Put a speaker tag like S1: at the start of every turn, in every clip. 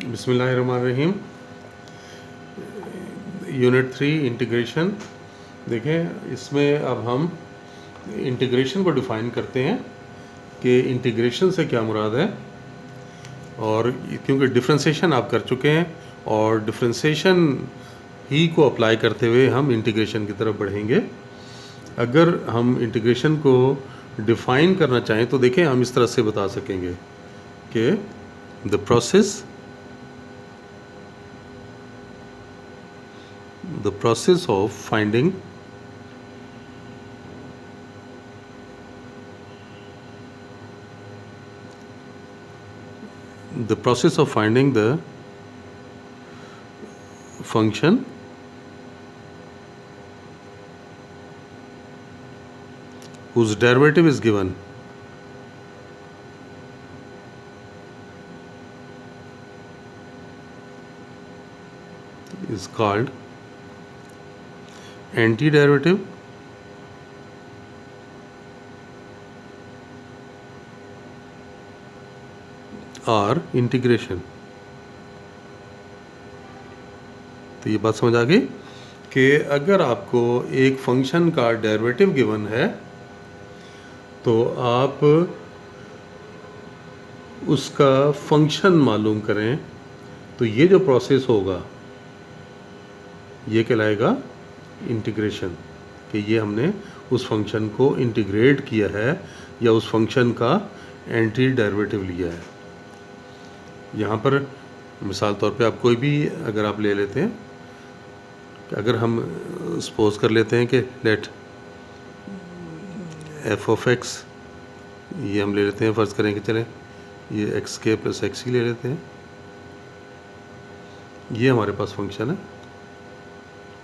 S1: बिस्मिल्लाहिर्रहमानिर्रहीम। Unit 3 integration. देखें, इसमें अब हम इंटीग्रेशन को डिफ़ाइन करते हैं कि इंटीग्रेशन से क्या मुराद है। और क्योंकि डिफ्रेंशिएशन आप कर चुके हैं और डिफ्रेंशिएशन ही को अप्लाई करते हुए हम इंटीग्रेशन की तरफ बढ़ेंगे। अगर हम इंटीग्रेशन को डिफ़ाइन करना चाहें तो देखें, हम इस तरह से बता सकेंगे कि the process of finding the function whose derivative is given is called antiderivative और इंटीग्रेशन। तो ये बात समझ आ गई कि अगर आपको एक फंक्शन का डेरिवेटिव गिवन है तो आप उसका फंक्शन मालूम करें, तो ये जो प्रोसेस होगा ये कहलाएगा इंटीग्रेशन, कि ये हमने उस फंक्शन को इंटीग्रेट किया है या उस फंक्शन का एंटी डेरिवेटिव लिया है। यहाँ पर मिसाल तौर पे आप कोई भी अगर आप ले लेते हैं, अगर हम सपोज कर लेते हैं कि लेट एफ ऑफ एक्स, ये हम ले लेते हैं, फ़र्ज़ करें कि चलें ये एक्स के प्लस एक्स ही ले लेते हैं। ये हमारे पास फंक्शन है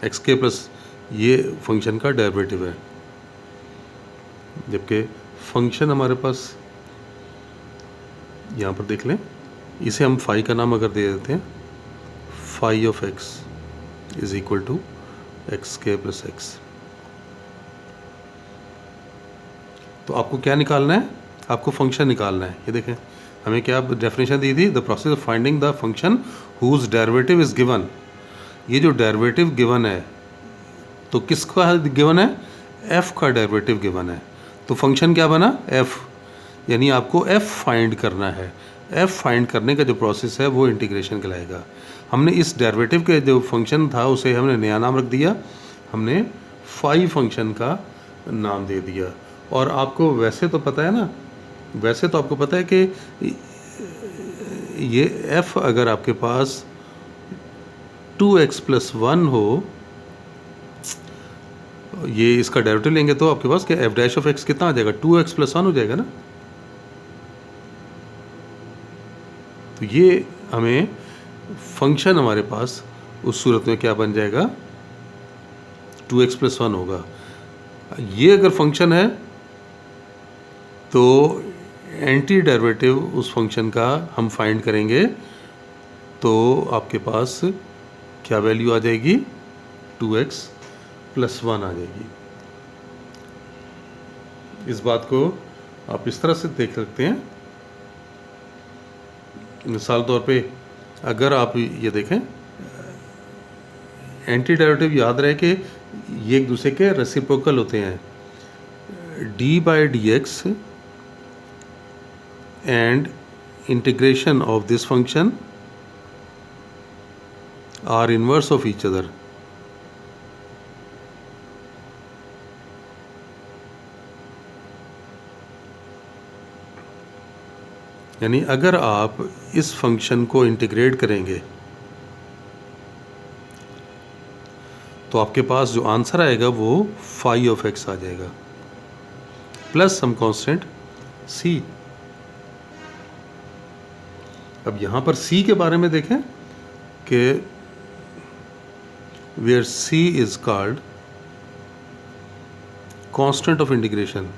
S1: एक्स के प्लस, ये फंक्शन का डेरिवेटिव है, जबकि फंक्शन हमारे पास यहाँ पर देख लें, इसे हम फाई का नाम अगर दे देते हैं, phi of X is equal to X के प्लस एक्स। तो आपको क्या निकालना है? आपको फंक्शन निकालना है। ये देखें, हमें क्या डेफिनेशन दी थी, the process of finding the function whose derivative is given. ये जो डेरिवेटिव गिवन है तो किसका गिवन है? एफ का डेरिवेटिव गिवन है। तो फंक्शन क्या बना? एफ, यानी आपको एफ फाइंड करना है। एफ फाइंड करने का जो प्रोसेस है वो इंटीग्रेशन कहलाएगा। हमने इस डेरिवेटिव के जो फंक्शन था उसे हमने नया नाम रख दिया, हमने फाई फंक्शन का नाम दे दिया। और आपको वैसे तो पता है ना, वैसे तो आपको पता है कि ये एफ अगर आपके पास 2x + 1 हो, ये इसका डेरिवेटिव लेंगे तो आपके पास क्या एफ डैश ऑफ एक्स कितना आ जाएगा? 2x + 1 हो जाएगा ना। तो ये हमें फंक्शन हमारे पास उस सूरत में क्या बन जाएगा? 2x + 1 होगा। ये अगर फंक्शन है तो एंटी डेरिवेटिव उस फंक्शन का हम फाइंड करेंगे, तो आपके पास क्या वैल्यू आ जाएगी? 2x + 1 आ जाएगी। इस बात को आप इस तरह से देख सकते हैं, मिसाल तौर पे अगर आप ये देखें, एंटी डेरिवेटिव याद रहे कि ये एक दूसरे के रेसिप्रोकल होते हैं। d/dx and integration of this function are inverse of each other. यानी अगर आप इस फंक्शन को इंटीग्रेट करेंगे तो आपके पास जो आंसर आएगा वो फाई ऑफ एक्स आ जाएगा प्लस सम कांस्टेंट सी। अब यहाँ पर सी के बारे में देखें कि where C is called constant of integration.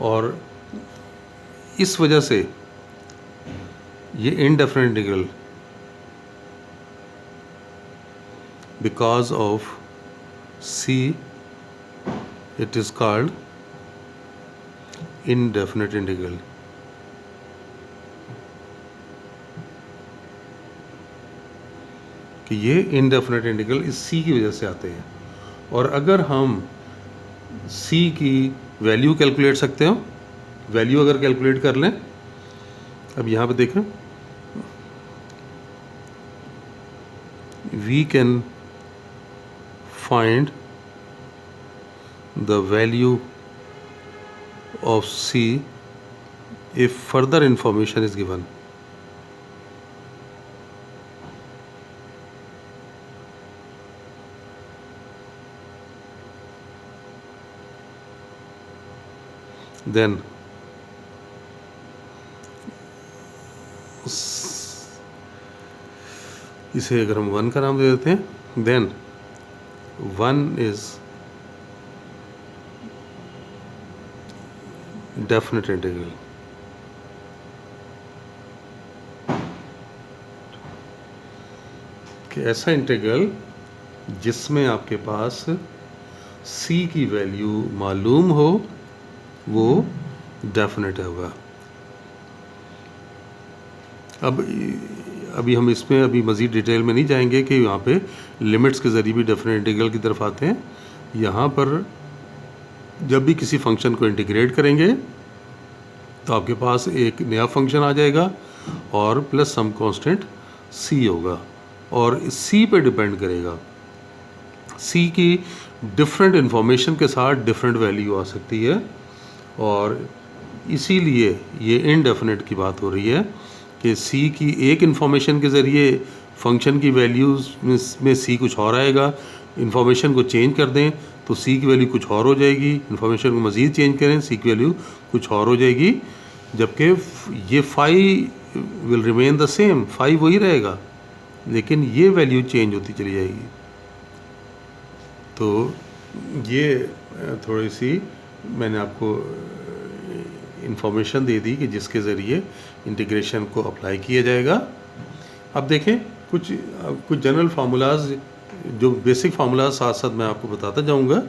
S1: और इस वजह से ये indefinite integral because of C it is called indefinite integral. कि ये इनडेफिनेट इंटीग्रल इस सी की वजह से आते हैं। और अगर हम सी की वैल्यू कैलकुलेट सकते हो, वैल्यू अगर कैलकुलेट कर लें, अब यहाँ पे देखें, we can find the value of C if further information is given. Then इसे अगर हम 1 का नाम दे देते हैं, देन 1 इज डेफिनेट इंटीग्रल। कि ऐसा इंटीग्रल जिसमें आपके पास c की वैल्यू मालूम हो, वो डेफिनेट होगा। अब अभी हम इसमें अभी मज़ीद डिटेल में नहीं जाएंगे कि यहाँ पे लिमिट्स के ज़रिए भी डेफिनेट इंटीग्रल की तरफ आते हैं। यहाँ पर जब भी किसी फंक्शन को इंटीग्रेट करेंगे तो आपके पास एक नया फंक्शन आ जाएगा और प्लस सम कांस्टेंट c होगा, और c पे डिपेंड करेगा। c की डिफरेंट इंफॉर्मेशन के साथ डिफरेंट वैल्यू आ सकती है, और इसीलिए ये इनडेफिनेट की बात हो रही है कि c की एक इंफॉर्मेशन के ज़रिए फंक्शन की वैल्यूज़ में c कुछ और आएगा, इंफॉर्मेशन को चेंज कर दें तो c की वैल्यू कुछ और हो जाएगी, इंफॉर्मेशन को मज़ीद चेंज करें c की वैल्यू कुछ और हो जाएगी, जबकि ये phi will remain the same, phi वही रहेगा, लेकिन ये वैल्यू चेंज होती चली जाएगी। तो ये थोड़ी सी मैंने आपको इंफॉर्मेशन दे दी कि जिसके ज़रिए इंटीग्रेशन को अप्लाई किया जाएगा। अब देखें कुछ जनरल फार्मूलाज, जो बेसिक फार्मूलाज साथ साथ मैं आपको बताता जाऊंगा।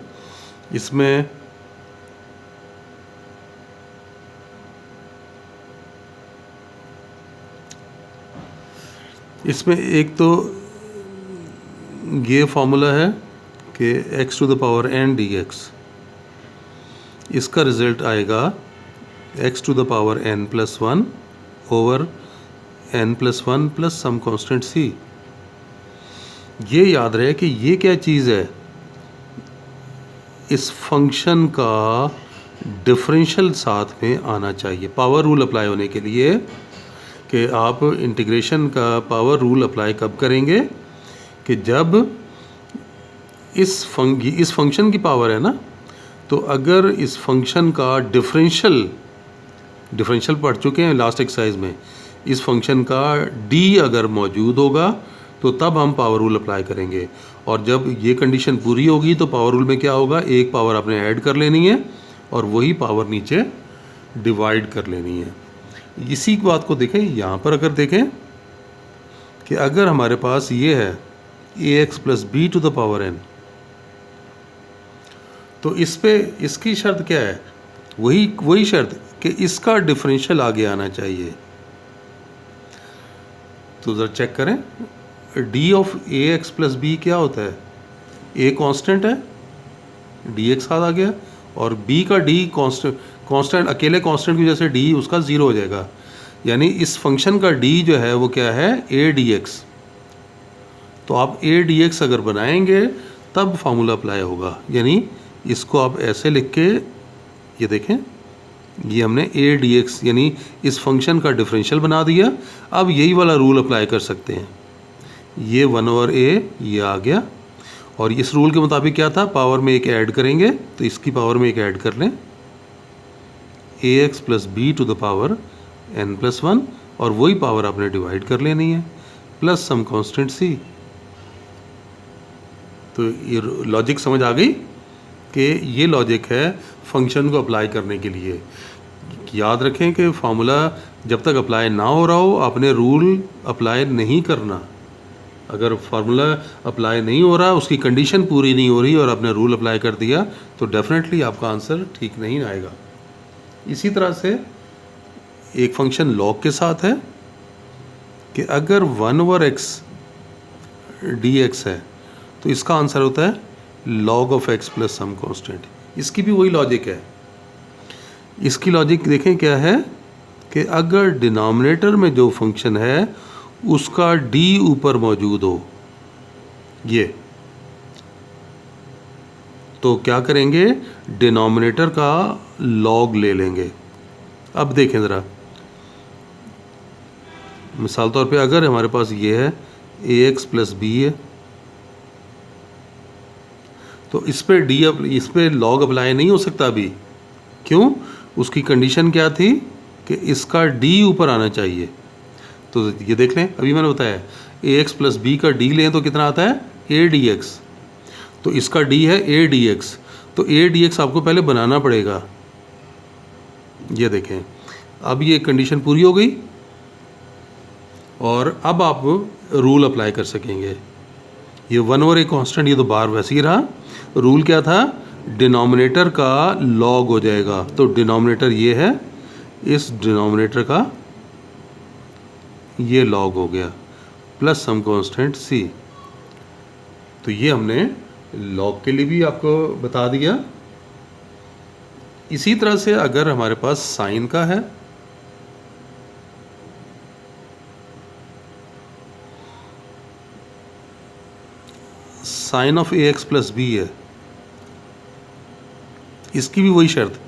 S1: इसमें एक तो ये फार्मूला है कि x to the power n dx, इसका रिज़ल्ट आएगा x to the power n plus 1 over n plus 1 plus some constant c। ये याद रहे कि ये क्या चीज़ है, इस फंक्शन का डिफरेंशियल साथ में आना चाहिए पावर रूल अप्लाई होने के लिए। कि आप इंटीग्रेशन का पावर रूल अप्लाई कब करेंगे, कि जब इस फंक्शन की पावर है ना, तो अगर इस फंक्शन का डिफरेंशियल पढ़ चुके हैं लास्ट एक्सरसाइज में, इस फंक्शन का d अगर मौजूद होगा तो तब हम पावर रूल अप्लाई करेंगे, और जब ये कंडीशन पूरी होगी तो पावर रूल में क्या होगा, एक पावर आपने ऐड कर लेनी है और वही पावर नीचे डिवाइड कर लेनी है। इसी बात को देखें यहाँ पर, अगर देखें कि अगर हमारे पास ये है ax plus B to the power n, तो इस पे इसकी शर्त क्या है, वही शर्त कि इसका डिफरेंशियल आगे आना चाहिए। तो ज़रा चेक करें, d of ax plus B क्या होता है, a कांस्टेंट है, dx आ गया, और b का d कांस्टेंट अकेले कांस्टेंट की वजह से d उसका 0 हो जाएगा, यानी इस फंक्शन का d जो है वो क्या है, a dx। तो आप a dx अगर बनाएंगे तब फार्मूला अप्लाई होगा, यानी इसको आप ऐसे लिख के, ये देखें, ये हमने a dx यानी इस फंक्शन का डिफरेंशियल बना दिया। अब यही वाला रूल अप्लाई कर सकते हैं, ये 1 ओवर a ये आ गया, और इस रूल के मुताबिक क्या था, पावर में एक ऐड करेंगे, तो इसकी पावर में एक ऐड कर लें, ax plus B to the power n plus 1, और वही पावर आपने डिवाइड कर लेनी है, प्लस सम कांस्टेंट c। तो ये लॉजिक समझ आ गई कि ये लॉजिक है फंक्शन को अप्लाई करने के लिए। याद रखें कि फार्मूला जब तक अप्लाई ना हो रहा हो आपने रूल अप्लाई नहीं करना, अगर फार्मूला अप्लाई नहीं हो रहा, उसकी कंडीशन पूरी नहीं हो रही और आपने रूल अप्लाई कर दिया, तो डेफिनेटली आपका आंसर ठीक नहीं आएगा। इसी तरह से एक फंक्शन लॉग के साथ है कि अगर 1/x dx है तो इसका आंसर होता है log of x plus some constant. इसकी भी वही लॉजिक है। इसकी लॉजिक देखें क्या है कि अगर डिनोमिनेटर में जो फंक्शन है उसका d ऊपर मौजूद हो, ये तो क्या करेंगे, डिनोमिनेटर का log ले लेंगे। अब देखें ज़रा, मिसाल तौर पे अगर हमारे पास ये है ax प्लस बी है, तो इस पे log अप्लाई नहीं हो सकता अभी। क्यों? उसकी कंडीशन क्या थी कि इसका d ऊपर आना चाहिए। तो ये देख लें, अभी मैंने बताया ax प्लस बी का d लें तो कितना आता है a dx, तो इसका d है a dx, तो a dx आपको पहले बनाना पड़ेगा। ये देखें, अब ये कंडीशन पूरी हो गई और अब आप रूल अप्लाई कर सकेंगे। ये 1/a कांस्टेंट, ये तो बार वैसे ही रहा। रूल क्या था, डिनोमिनेटर का log हो जाएगा, तो डिनोमिनेटर ये है, इस डिनोमिनेटर का ये log हो गया प्लस सम कांस्टेंट c। तो ये हमने log के लिए भी आपको बता दिया। इसी तरह से अगर हमारे पास साइन का है, sine of ax plus B है, इसकी भी वही शर्त,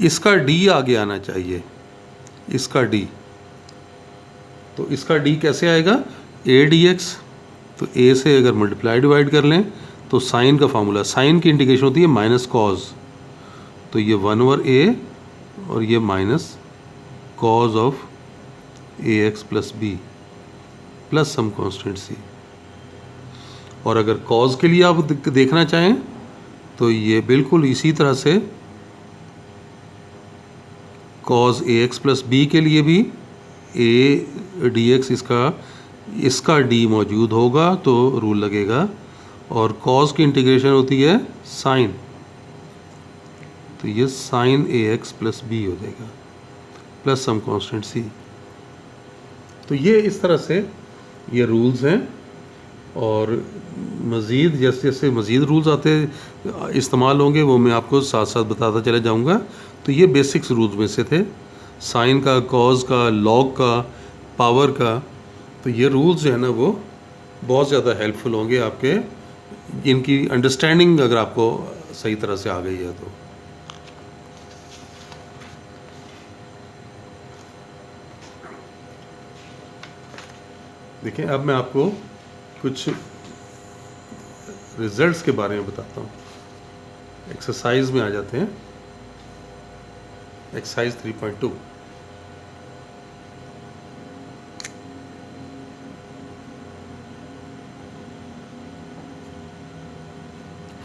S1: इसका d आगे आना चाहिए, इसका d। तो इसका d कैसे आएगा, a dx, तो a से अगर मल्टीप्लाई डिवाइड कर लें तो साइन का फार्मूला, साइन की इंटीग्रेशन होती है माइनस कॉज, तो ये 1/a और ये minus cos of ax plus B plus some constant c। और अगर कॉज के लिए आप देखना चाहें तो ये बिल्कुल इसी तरह से कॉज ax प्लस बी के लिए भी a dx इसका d मौजूद होगा तो रूल लगेगा। और कॉज की इंटीग्रेशन होती है साइन, तो ये साइन ax प्लस बी हो जाएगा प्लस सम कांस्टेंट c। तो ये इस तरह से ये रूल्स हैं। और मज़ीद जैसे जैसे मज़ीद रूल्स आते इस्तेमाल होंगे वो मैं आपको साथ साथ बताता चला जाऊंगा। तो ये बेसिक्स रूल्स में से थे, साइन का, कॉज का, लॉग का, पावर का। तो ये रूल्स जो है ना वो बहुत ज़्यादा हेल्पफुल होंगे आपके, इनकी अंडरस्टैंडिंग अगर आपको सही तरह से आ गई है तो। देखिए, अब मैं आपको कुछ रिजल्ट्स के बारे में बताता हूँ। एक्सरसाइज में आ जाते हैं, एक्सरसाइज 3.2।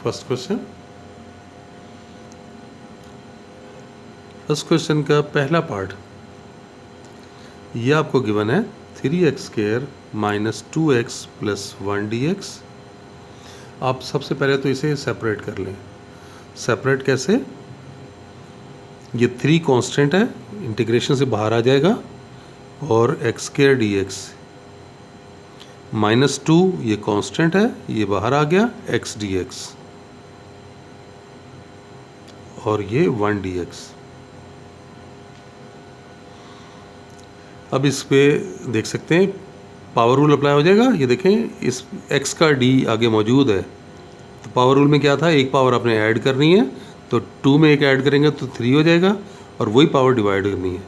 S1: फर्स्ट क्वेश्चन का पहला पार्ट, ये आपको गिवन है 3x² minus 2x plus 1 dx। आप सबसे पहले तो इसे सेपरेट कर लें। सेपरेट कैसे, ये 3 कांस्टेंट है, इंटीग्रेशन से बाहर आ जाएगा, और x² dx माइनस 2 ये कांस्टेंट है, ये बाहर आ गया, x dx, और ये 1 dx। अब इस पे देख सकते हैं पावर रूल अप्लाई हो जाएगा। ये देखें, इस x का d आगे मौजूद है, तो पावर रूल में क्या था, एक पावर आपने ऐड करनी है, तो 2 में एक ऐड करेंगे तो 3 हो जाएगा, और वही पावर डिवाइड करनी है,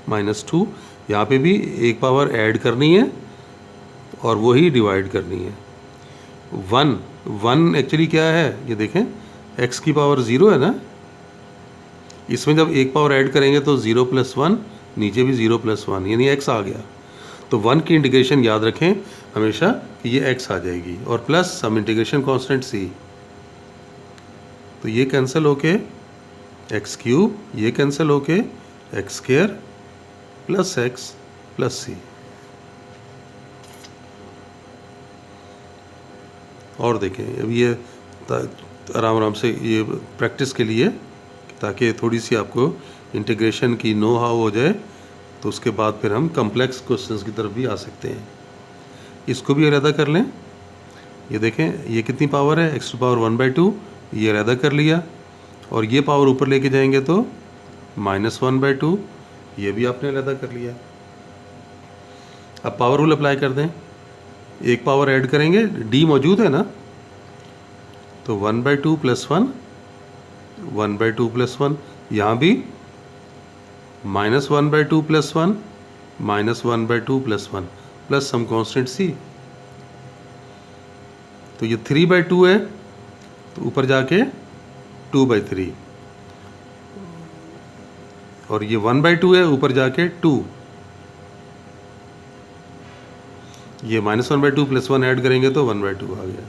S1: -2। यहाँ पे भी एक पावर ऐड करनी है और वही डिवाइड करनी है। 1 एक्चुअली क्या है, ये देखें, x की पावर 0 है ना, इसमें जब एक पावर ऐड करेंगे तो 0 + 1, नीचे भी 0 + 1, यानी x आ गया। तो 1 की इंटीग्रेशन याद रखें हमेशा कि ये x आ जाएगी, और plus some integration constant c। तो ये कैंसिल होके x³ ये कैंसिल होके x² + x + c। और देखें अब ये आराम आराम से ये प्रैक्टिस के लिए, ताकि थोड़ी सी आपको इंटीग्रेशन की नो हाउ हो जाए, तो उसके बाद फिर हम कम्प्लेक्स क्वेश्चंस की तरफ भी आ सकते हैं। इसको भी अलहदा कर लें। ये देखें ये कितनी पावर है, x टू पावर 1/2, ये अलहदा कर लिया, और ये पावर ऊपर लेके जाएंगे तो -1/2, ये भी आपने अलहदा कर लिया। अब पावर रूल अप्लाई कर दें, एक पावर ऐड करेंगे, d मौजूद है ना, तो 1/2 + 1, 1/2 + 1, यहाँ भी -1/2 + 1, -1/2 + 1 प्लस सम कांस्टेंट c। तो ये 3/2 है, तो ऊपर जाके 2/3, और ये 1/2 है, ऊपर जाके 2, ये -1/2 + 1 ऐड करेंगे तो 1/2 आ गया।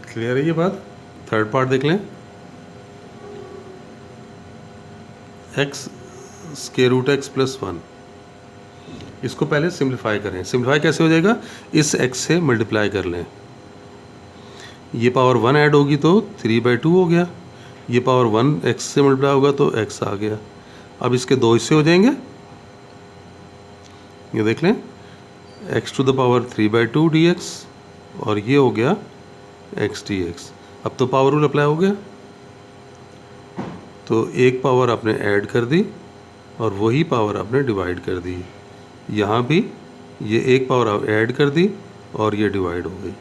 S1: क्लियर है ये बात? थर्ड पार्ट देख लें। x √x + 1, इसको पहले सिंप्लीफाई करें। सिंप्लीफाई कैसे हो जाएगा, इस x से मल्टीप्लाई कर लें, ये पावर 1 ऐड होगी तो 3/2 हो गया, ये पावर 1 x से मल्टीप्लाई होगा तो x आ गया। अब इसके दो हिस्से हो जाएंगे, ये देख लें, x to the power 3/2 dx, और ये हो गया x dx। अब तो पावर रूल अप्लाई हो गया, तो एक पावर आपने ऐड कर दी और वही पावर आपने डिवाइड कर दी। यहाँ भी ये एक पावर आप ऐड कर दी और ये डिवाइड हो गई।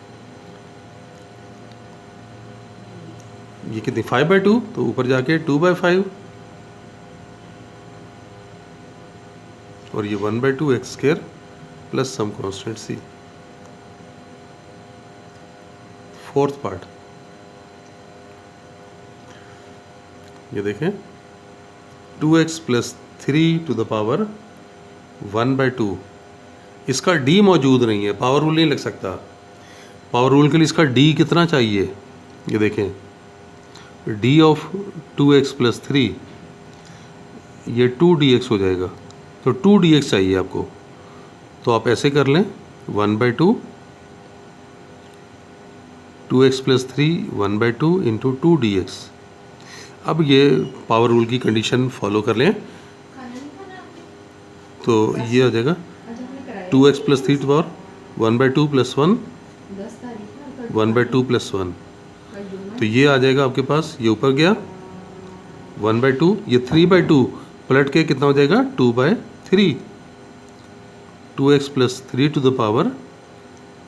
S1: ये कितनी 5/2, तो ऊपर जाके 2/5, और ये 1/2 x² plus some constant c। Fourth part ये देखें, 2x + 3 टू द पावर 1/2, इसका d मौजूद नहीं है, पावर रूल नहीं लग सकता। पावर रूल के लिए इसका d कितना चाहिए, ये देखें, d ऑफ 2x + 3, ये 2dx हो जाएगा, तो 2dx चाहिए आपको। तो आप ऐसे कर लें, 1/2, 2x + 3 1/2 × 2dx। अब ये पावर रूल की कंडीशन फॉलो कर लें, तो ये हो जाएगा 2x + 3 टू पावर 1/2 + 1, 1/2 + 1, तो ये आ जाएगा आपके पास, ये ऊपर गया 1/2, ये 3/2 पलट के कितना हो जाएगा 2/3, 2x + 3 to the power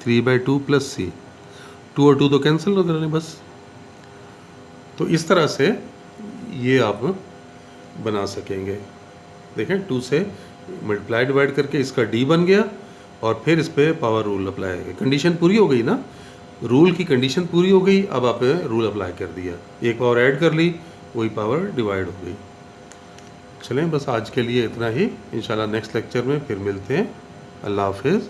S1: 3/2 + c, 2 और 2 तो कैंसिल हो गए बस। तो इस तरह से ये आप बना सकेंगे। देखें 2 से मल्टीप्लाई डिवाइड करके इसका d बन गया, और फिर इस पर पावर रूल अप्लाई है। कंडीशन पूरी हो गई ना, रूल की कंडीशन पूरी हो गई, अब आपने रूल अप्लाई कर दिया, एक पावर ऐड कर ली, वही पावर डिवाइड हो गई। चलें बस आज के लिए इतना ही, इंशाल्लाह नेक्स्ट लेक्चर में फिर मिलते हैं। अल्लाह हाफिज़।